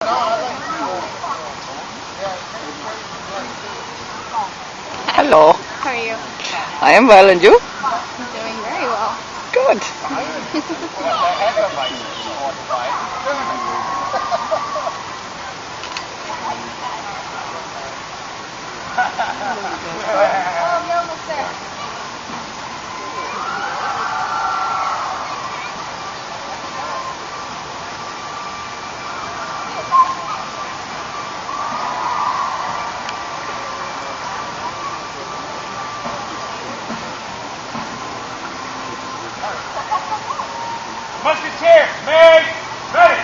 Hello. How are you? I am well, and you? Doing very well. Good. Oh, you're almost there. Musketeer, made, ready.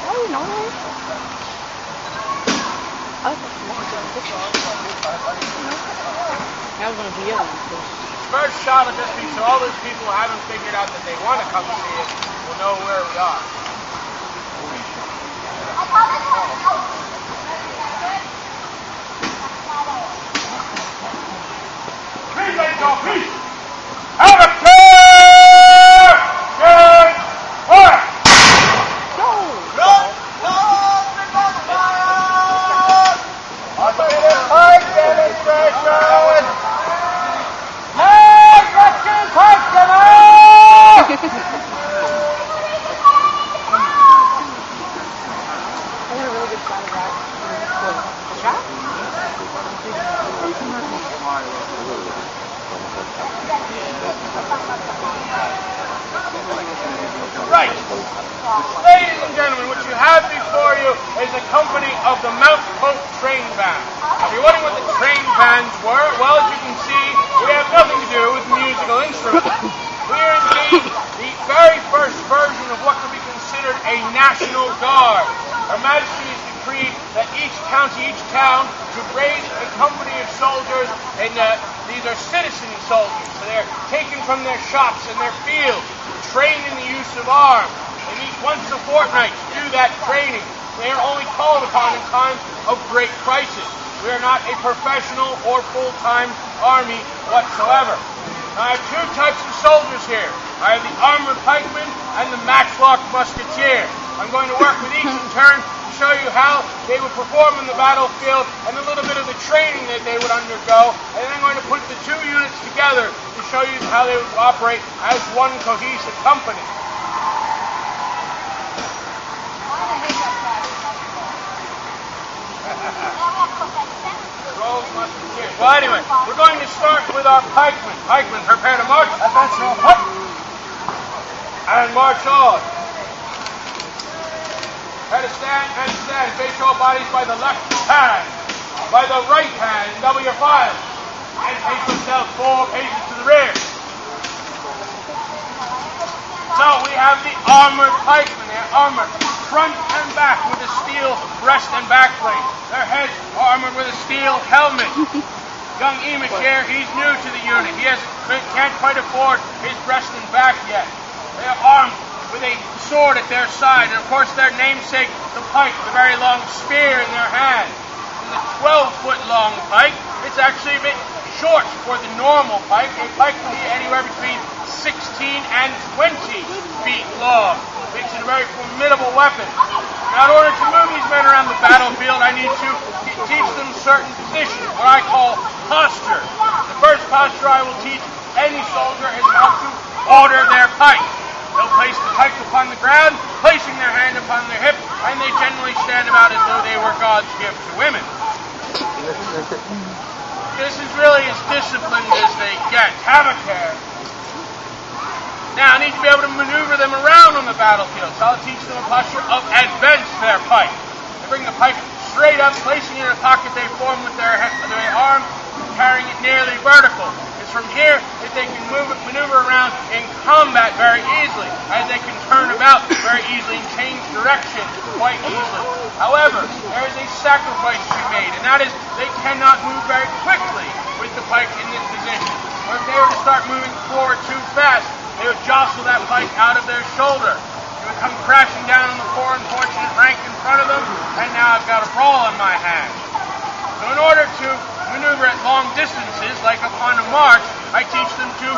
Oh, no. That was going to be the other one. First shot will just be so all those people who haven't figured out that they want to come see it will know where we are. Please, ladies and gentlemen, please. Have a care! Good! Fire! Run! Pike demonstration! Hey, Russian Pike demo! I did a really good shot of that. The shot? Right. Ladies and gentlemen, what you have before you is a company of the Trayned band. If you're wondering what the Trayned bands were, well, as you can see, we have nothing to do with musical instruments. We are indeed the very first version of what could be considered a national guard. Her Majesty has decreed that each county, each town, should raise a company of soldiers, and these are citizen soldiers. So they're taken from their shops and their fields, trained in the use of arms. They meet once a fortnight to do that training. They are only called upon in times of great crisis. We are not a professional or full-time army whatsoever. Now, I have two types of soldiers here. I have the armored pikeman and the Matchlock musketeer. I'm going to work with each in turn to show you how they would perform in the battlefield and a little bit of the training that they would undergo. And then I'm going to put the two units together to show you how they would operate as one cohesive company. Well, anyway, we're going to start with our pikemen. Pikemen, prepare to march. Up. And march on. Try to stand and stand. Face your bodies by the left hand. By the right hand, double your file. And face yourself 4 paces to the rear. So we have the armored pikemen. They're armored front and back with a steel breast and back plate. Their heads are armored with a steel helmet. Young Emish here, he's new to the unit. He can't quite afford his breast and back yet. They are armed with a sword at their side, and of course their namesake, the pike, the very long spear in their hand. It's a 12-foot long pike. It's actually a bit short for the normal pike. A pike can be anywhere between 16 and 20 feet long. Makes it a very formidable weapon. Now, in order to move these men around the battlefield, I need to teach them certain positions, what I call posture. The first posture I will teach any soldier is how to order their pike. They'll place the pike upon the ground, placing their hand upon their hip, and they generally stand about as though they were God's gift to women. This is really as disciplined as they get. Have a care. Now, I need to be able to maneuver them around on the battlefield, so I'll teach them a posture of advance their pike. They bring the pike straight up, placing it in a pocket they form with their arm, carrying it nearly vertical. It's from here that they can maneuver around in combat very easily, as they can turn about very easily and change direction quite easily. However, there is a sacrifice to be made, and that is they cannot move very quickly with the pike in this position. Or if they were to start moving forward too fast, they would jostle that pike out of their shoulder. They would come crashing down on the poor unfortunate rank in front of them, and now I've got a brawl on my hands. So in order to maneuver at long distances, like upon a march, I teach them to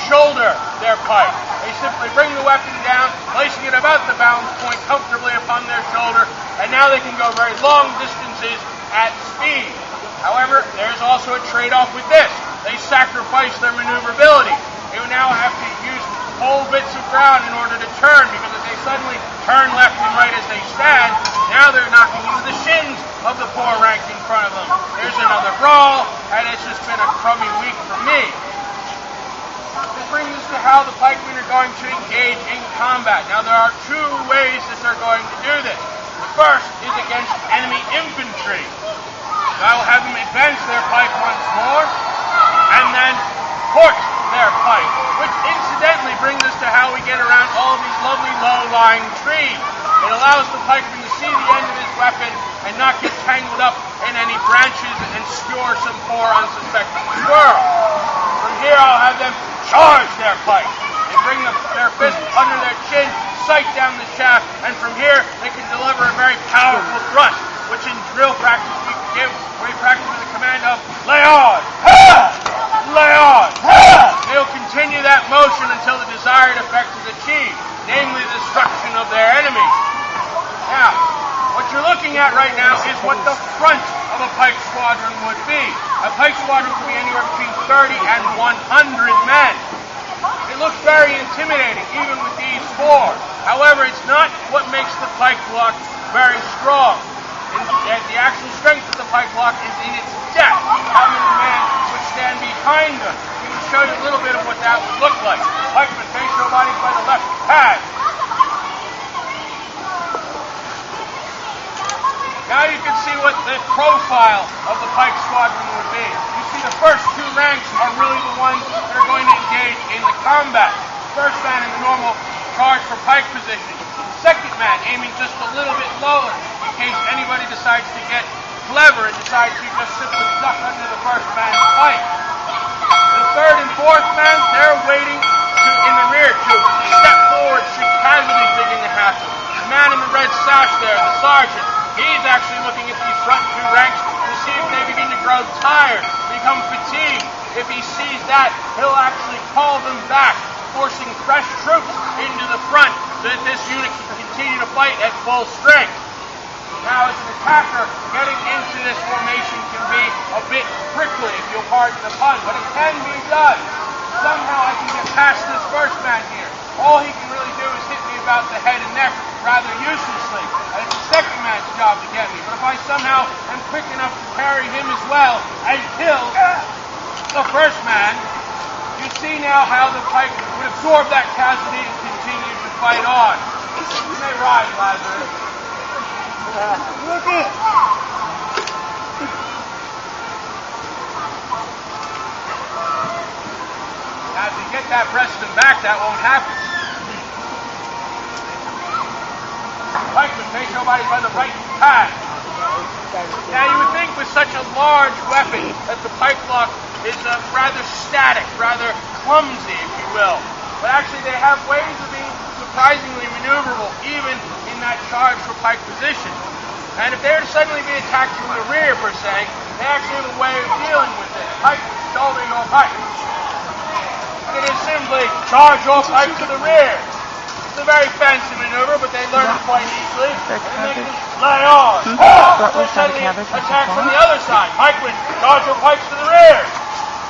shoulder their pike. They simply bring the weapon down, placing it about the balance point comfortably upon their shoulder, and now they can go very long distances at speed. However, there's also a trade-off with this. They sacrifice their maneuverability. They will now have to use whole bits of ground in order to turn, because if they suddenly turn left and right as they stand, now they're knocking into the shins of the poor rank in front of them. There's another brawl, and it's just been a crummy week for me. This brings us to how the pikemen are going to engage in combat. Now, there are two ways that they're going to do this. The first is against enemy infantry. So I will have them advance their pike once more, and then port their pike, which incidentally brings us to how we get around all of these lovely low-lying trees. It allows the pikeman to see the end of his weapon and not get tangled up in any branches and skewer some poor unsuspecting squirrel. From here I'll have them charge their pike. They bring their fist under their chin, sight down the shaft, and from here they can deliver a very powerful thrust, which in drill practice we give, where we practice with the command of lay on, ha! Lay on, ha! They'll continue that motion until the desired effect is achieved, namely the destruction of their enemies. Now, what you're looking at right now is what the front of a pike squadron would be. A pike squadron can be anywhere between 30 and 100 men. It looks very intimidating, even with these four. However, it's not what makes the pike block very strong. The actual strength of the pike block is in its depth. How many men would stand behind them? We will show you a little bit of what that would look like. Pikemen face your bodies by the left pad. Now you can see what the profile of the pike squadron would be. You see the first two ranks are really the ones that are going to engage in the combat. The first man in the normal charge for pike position. The second man aiming just a little bit lower in case anybody decides to get clever and decides to just simply duck under the first man's pike. The third and fourth man, they're waiting in the rear to step forward should casualties begin to happen. The man in the red sash there, the sergeant, he's actually looking at these front two ranks to see if they begin to grow tired, become fatigued. If he sees that, he'll actually call them back, forcing fresh troops into the front so that this unit can continue to fight at full strength. Now, as an attacker, getting into this formation can be a bit prickly, if you'll pardon the pun, but it can be done. Somehow I can get past this first man here. All he can really do is hit me about the head and neck rather uselessly. And it's the second man's job to get me. But if I somehow am quick enough to parry him as well and kill the first man, you see now how the pike would absorb that casualty and continue to fight on. You may rise, Lazarus. Look it! Now, if you get that Preston back, that won't happen. Pikemen face your body by the right pad. Now, you would think with such a large weapon that the pike block is rather static, rather clumsy, if you will. But actually, they have ways of being surprisingly maneuverable, even in that charge for pike position. And if they were to suddenly be attacked from the rear, per se, they actually have a way of dealing with it. Pike, shoulder your pike. It is simply charge your pike to the rear. It's a very fancy maneuver, but they learn it quite easily. And they can lay on. Or suddenly attack from the other side. Pikemen, charge your pikes to the rear.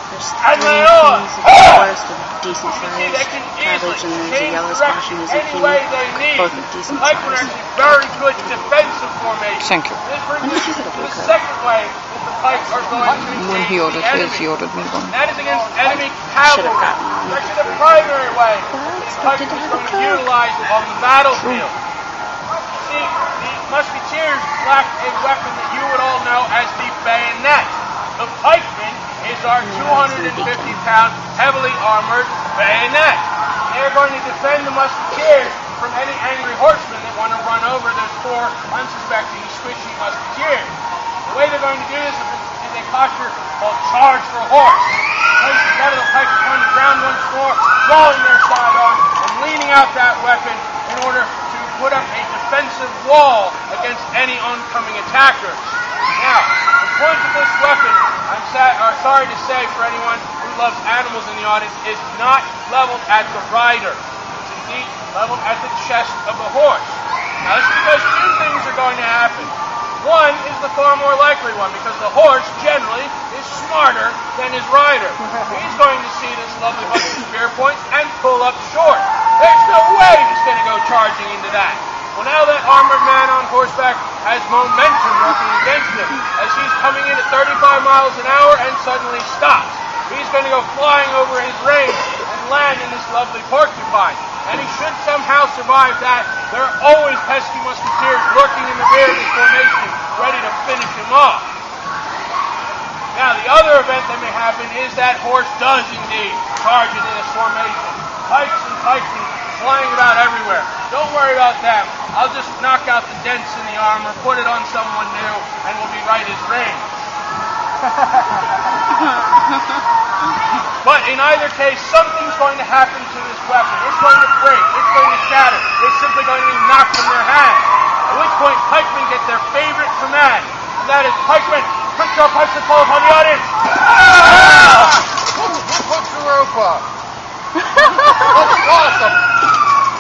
There's and three lay on. keys, the forest of decent See, size, they can easily cabbage, and there's a change yellow splash direction and a any zucchini, way they need. both of decent Pikemen are size. actually very good defensive formation. Thank you. This brings And us she's to got a blue the coat. second way that the pikes are going to When engage he ordered the his, enemy. he ordered me one. That is against enemy Should cavalry. have gotten It's actually the primary way that the expected pikemen to is have a going to coat. utilize on the battlefield. See, the musketeers lack a weapon that you would all know as the bayonet. The pikeman is our 250-pound, heavily armored bayonet. They are going to defend the musketeers from any angry horsemen that want to run over those poor, unsuspecting, squishy musketeers. The way they're going to do this is a posture called charge for horse. Place together the pike upon the ground once more, drawing their sidearm and leaning out that weapon in order to put up a defensive wall against any oncoming attackers. Now, the point of this weapon, I'm sorry to say for anyone who loves animals in the audience, is not leveled at the rider. It's indeed leveled at the chest of the horse. Now, this is because two things are going to happen. One is the far more likely one, because the horse generally is smarter than his rider. He's going to see this lovely bunch of spear points and pull up short. There's no way he's going to go charging into that. Well, now that armored man on horseback has momentum working against him as he's coming in at 35 miles an hour and suddenly stops. He's going to go flying over his range and land in this lovely porcupine. And he should somehow survive that. There are always pesky musketeers lurking in the rear of this formation, ready to finish him off. Now, the other event that may happen is that horse does indeed charge into this formation. Pikes and pikes flying about everywhere. Don't worry about them. I'll just knock out the dents in the armor, put it on someone new, and we'll be right as rain. But in either case, something's going to happen to this weapon. It's going to break. It's going to shatter. It's simply going to be knocked from their hand. At which point, pikemen get their favorite command. And that is, pikemen, put your pikes and call upon the audience. Who put the rope up? That's awesome.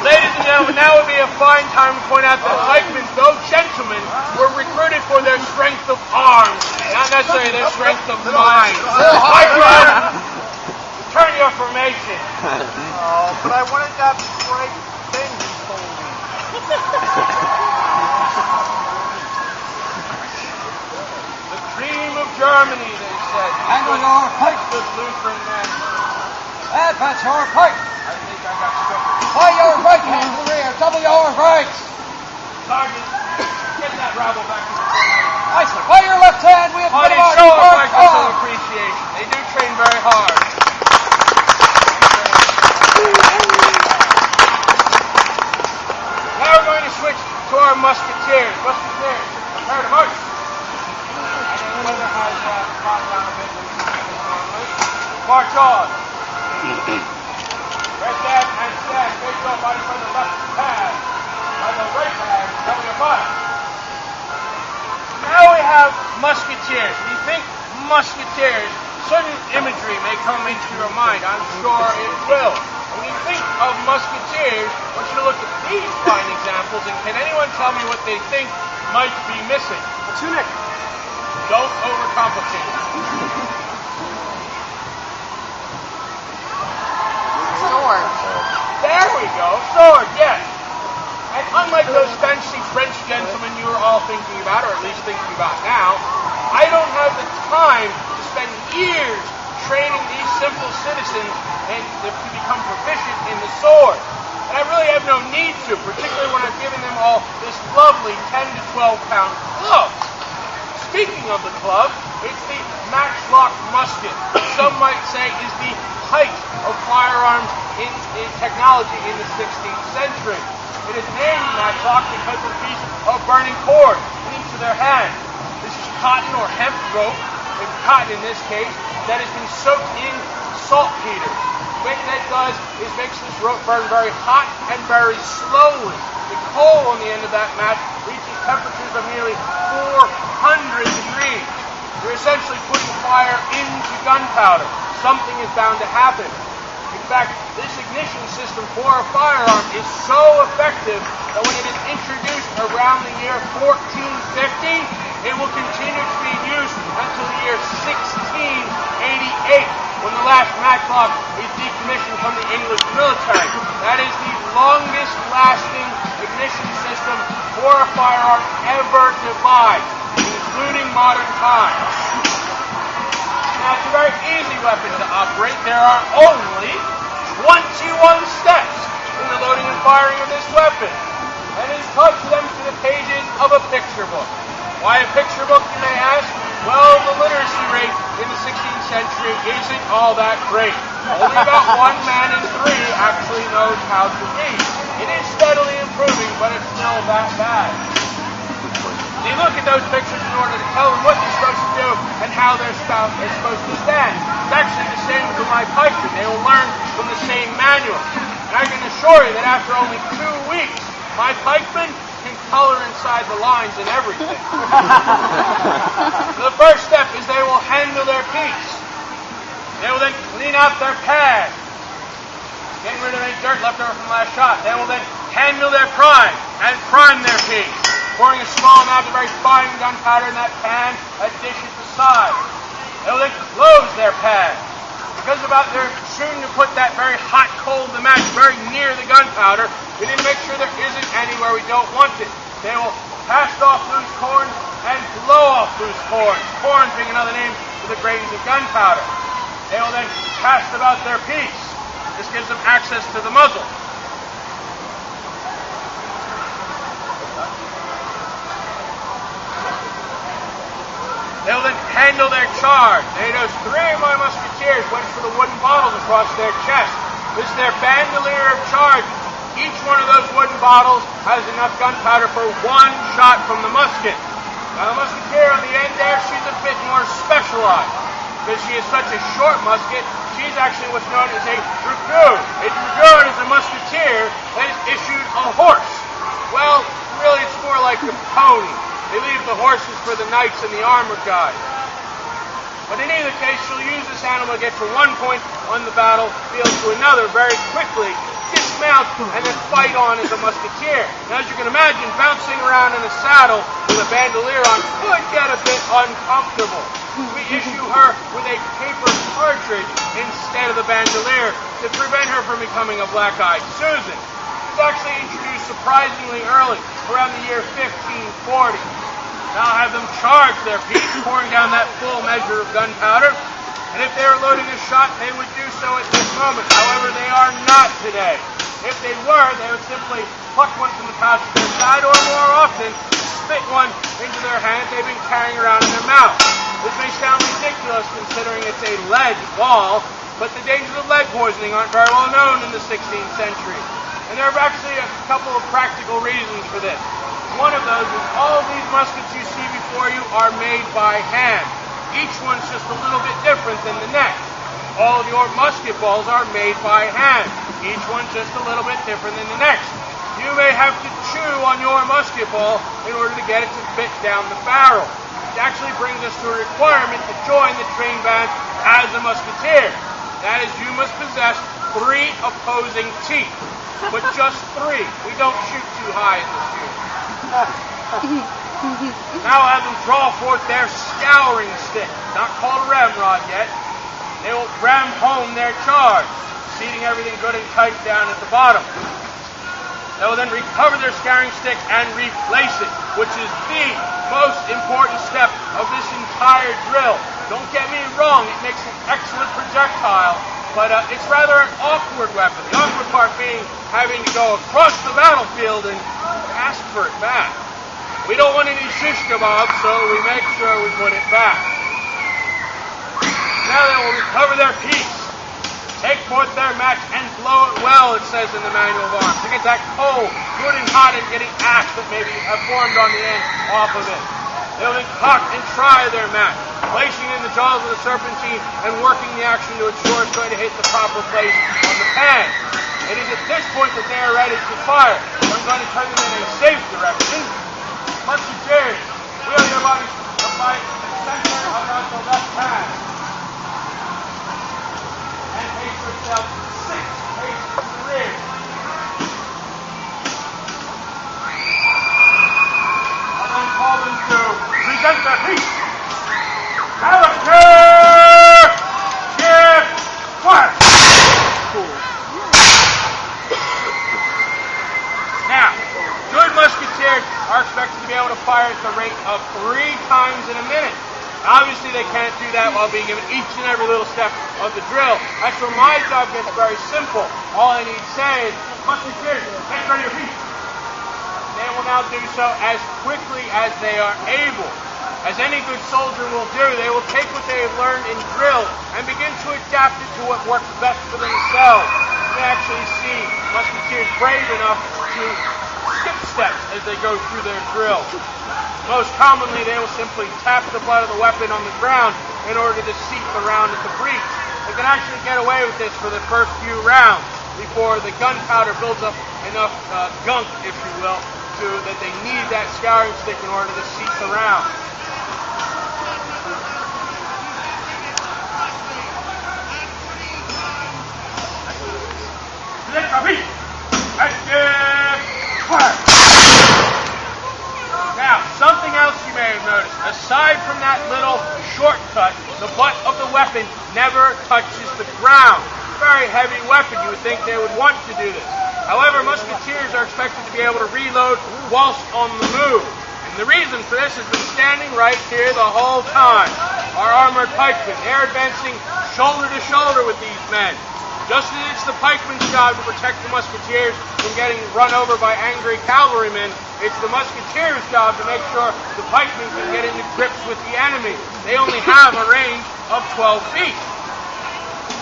Ladies and gentlemen, now would be a fine time to point out that pikemen, though gentlemen, were recruited for their strength of arms, not necessarily their strength of mind. Pikemen, turn your formation. Oh, but I wanted that bright thing you told me. The cream of Germany, they said. Handle your pike. The Lutheran men. Advance your pike. I think I got stricken. Fire your right hand to the rear. Double your right. Sergeant, get that rabble back in the formation. I say, fire your left hand. We have put Honey, him on. show our March pikemen some on. appreciation. They do train very hard. Now we're going to switch to our musketeers. Musketeers, prepare to march. The weather has calmed down a bit normally. March on. Right stand and stand. Face your body by the left pad. By the right pad, cover your butt. Now we have musketeers. When you think musketeers, certain imagery may come into your mind. I'm sure it will. When you think of musketeers, I want you to look at these fine examples, and can anyone tell me what they think might be missing? A tunic. Don't overcomplicate it. Sword. There we go. Sword, yes. And unlike those fancy French gentlemen you were all thinking about, or at least thinking about now, I don't have the time to spend years training these simple citizens and to become proficient in the sword. And I really have no need to, particularly when I've given them all this lovely 10 to 12 pound glove. Speaking of the club, it's the Matchlock musket, which some might say is the height of firearms in technology in the 16th century. It is named Matchlock because of a piece of burning cord in each of their hands. This is cotton or hemp rope, cotton in this case, that has been soaked in saltpeter. What that does is makes this rope burn very hot and very slowly. The coal on the end of that match reaches temperatures of nearly 400 degrees. You're essentially putting fire into gunpowder. Something is bound to happen. In fact, this ignition system for a firearm is so effective that when it is introduced around the year 1450, it will continue to be used until the year 1688, when the last matchlock is decommissioned from the English military. That is the longest lasting ignition system for a firearm ever devised, including modern times. Now, it's a very easy weapon to operate. There are only 21 steps in the loading and firing of this weapon. And it plugs them to the pages of a picture book. Why a picture book, you may ask? Well, the literacy rate in the 16th century isn't all that great. Only about 1 man in 3 actually knows how to read. It is steadily improving, but it's still that bad. You look at those pictures in order to tell them what they're supposed to do and how they're supposed to stand. It's actually the same for my pikemen. They will learn from the same manual. And I can assure you that after only 2 weeks, peaks. My pikemen can color inside the lines and everything. The first step is they will handle their peaks. They will then clean out their pads, getting rid of any dirt left over from last shot. They will then handle their prime and prime their peaks, pouring a small amount of very fine gunpowder in that pan, that dish at the side. They will then close their pads. Because they're soon to put that very hot coal of the match very near the gunpowder, we need to make sure there isn't anywhere we don't want it. They will cast off loose corn and blow off loose corn. Corn being another name for the grains of gunpowder. They will then cast about their peaks. This gives them access to the muzzle. They will then handle their charge. They notice 3 of my musketeers went for the wooden bottles across their chest. This is their bandolier of charge. Each one of those wooden bottles has enough gunpowder for 1 shot from the musket. Now the musketeer on the end there, she's a bit more specialized. Because she is such a short musket, she's actually what's known as a dragoon. A dragoon is a musketeer that is issued a horse. Well, really it's more like a pony. They leave the horses for the knights and the armored guys. But in either case, she'll use this animal to get from one point on the battlefield to another very quickly, dismount, and then fight on as a musketeer. Now, as you can imagine, bouncing around in a saddle with a bandolier on could get a bit uncomfortable. We issue her with a paper cartridge instead of the bandolier to prevent her from becoming a black-eyed Susan. It was actually introduced surprisingly early, around the year 1540. Now have them charge their piece, pouring down that full measure of gunpowder, and if they were loading a shot, they would do so at this moment. However, they are not today. If they were, they would simply pluck one from the pouch of their side, or more often, spit one into their hand they've been carrying around in their mouth. This may sound ridiculous considering it's a lead ball, but the dangers of lead poisoning aren't very well known in the 16th century. And there are actually a couple of practical reasons for this. One of those is all of these muskets you see before you are made by hand. Each one's just a little bit different than the next. All of your musket balls are made by hand. Each one's just a little bit different than the next. You may have to chew on your musket ball in order to get it to fit down the barrel. It actually brings us to a requirement to join the trained band as a musketeer. That is, you must possess 3 opposing teeth. But just 3. We don't shoot too high at this unit. Now have them draw forth their scouring stick, not called a ramrod yet. They will ram home their charge, seating everything good and tight down at the bottom. They will then recover their scouring stick and replace it, which is the most important step of this entire drill. Don't get me wrong, it makes an excellent projectile, but it's rather an awkward weapon. The awkward part being having to go across the battlefield and ask for it back. We don't want any shish kebabs, so we make sure we put it back. Now they will recover their piece, take forth their match, and blow it well, it says in the manual of arms, to get that coal good and hot and getting ash that maybe have formed on the end off of it. They will then cock and try their match, placing it in the jaws of the serpentine and working the action to ensure it's going to hit the proper place on the pan. It is at this point that they are ready to fire. So I'm going to turn them in a safe direction. Musketeers, wheel your bodies up by the center around the left hand. And pace yourself 6 paces to the rear. I'll then call them to present their piece. Character! Give fire! Cool. Now, good musketeers are expected to be able to fire at the rate of 3 times in a minute. Obviously, they can't do that while being given each and every little step of the drill. That's where my job gets very simple. All I need to say is, musketeers, take ready your piece. They will now do so as quickly as they are able. As any good soldier will do, they will take what they have learned in drill and begin to adapt it to what works best for themselves. You can actually see musketeers brave enough to skip steps as they go through their drill. Most commonly, they will simply tap the butt of the weapon on the ground in order to seat the round at the breech. They can actually get away with this for the first few rounds. before the gunpowder builds up enough gunk, if you will, that they need that scouring stick in order to see around. Now, something else you may have noticed. Aside from that little shortcut, the butt of the weapon never touches the ground. Very heavy weapon. You would think they would want to do this. However, musketeers are expected to be able to reload whilst on the move. And the reason for this has been standing right here the whole time. Our armored pikemen, they're advancing shoulder to shoulder with these men. Just as it's the pikemen's job to protect the musketeers from getting run over by angry cavalrymen, it's the musketeers' job to make sure the pikemen can get into grips with the enemy. They only have a range of 12 feet.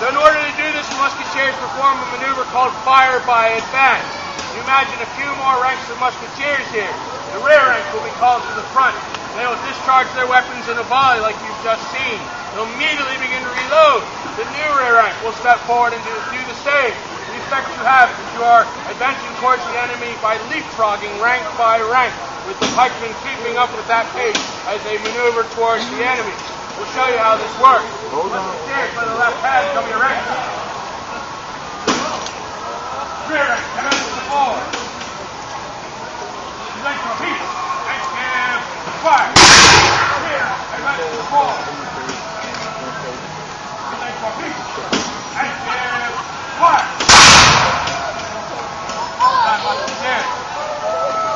So in order to do this, the musketeers perform a maneuver called fire by advance. You imagine a few more ranks of musketeers here. The rear rank will be called to the front. They will discharge their weapons in a volley like you've just seen. They'll immediately begin to reload. The new rear rank will step forward and do the same. The effect you have is you are advancing towards the enemy by leapfrogging rank by rank, with the pikemen keeping up with that pace as they maneuver towards the enemy. We'll show you how this works. Musketeers by the left hand, come your rank. Rear rank, advance to the forward. Length of a piece. And fire. Rear, advance to the forward. Length of a piece. And fire.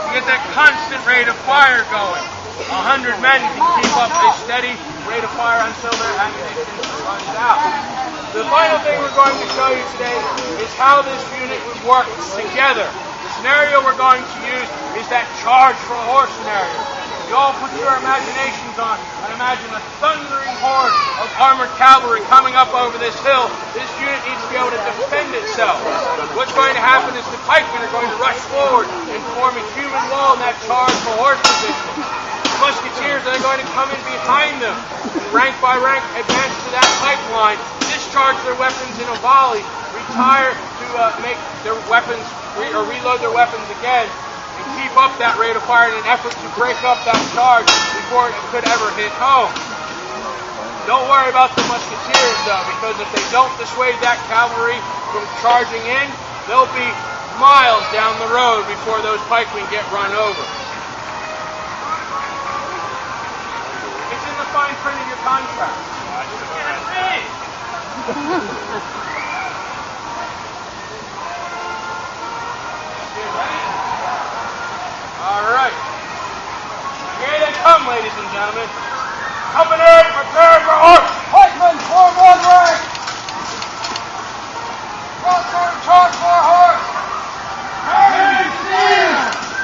To get that constant rate of fire going. 100 men can keep up a steady rate of fire until their ammunition runs out. The final thing we're going to show you today is how this unit would work together. The scenario we're going to use is that charge for a horse scenario. You all put your imaginations on and imagine a thundering horde of armored cavalry coming up over this hill. This unit needs to be able to defend itself. What's going to happen is the pikemen are going to rush forward and form a human wall in that charge for horse position. The musketeers are going to come in behind them and rank by rank advance to that pipeline, discharge their weapons in a volley, retire to make their weapons or reload their weapons again, and keep up that rate of fire in an effort to break up that charge before it could ever hit home. Don't worry about the musketeers though, because if they don't dissuade that cavalry from charging in, they'll be miles down the road before those pikemen get run over. It's in the fine print of your contract. All right. Here they come, ladies and gentlemen. Company, prepare for horse. Pikemen, form one rank. Crossroad charge for a horse.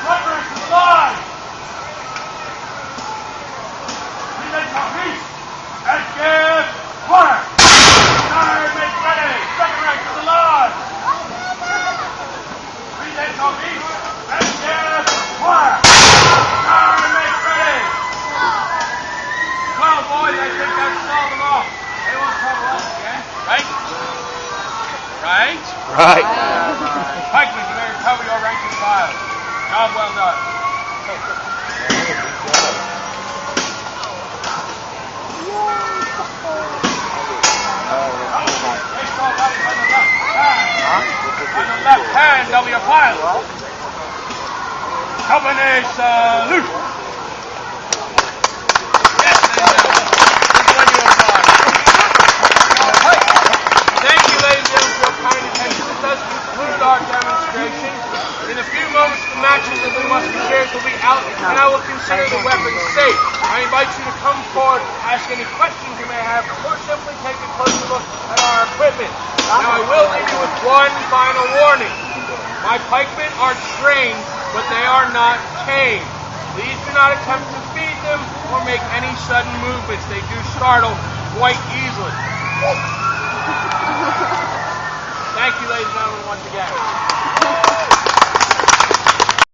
Front rank to the line. Relay for peace. And give fire. Guard, make ready. Second rank to the line. Relay for peace. And give fire. Guard, make ready. Well, boys, I think I've stalled them off. They won't trouble us again. Right? Right? Right. Pikemen, you may recover your rank and file. Job well done. On the left hand, double your file. Company salute. Yes, ladies and gentlemen. Thank you, ladies and gentlemen, for your kind attention. This does conclude our demonstration. In a few moments, the matches of the musketeers will be out, and I will consider the weapons safe. I invite you to come forward, ask any questions you may have, or simply take a closer look at our equipment. Now, I will leave you with one final warning. My pikemen are trained, but they are not tamed. Please do not attempt to feed them or make any sudden movements. They do startle quite easily. Thank you, ladies and gentlemen, once again.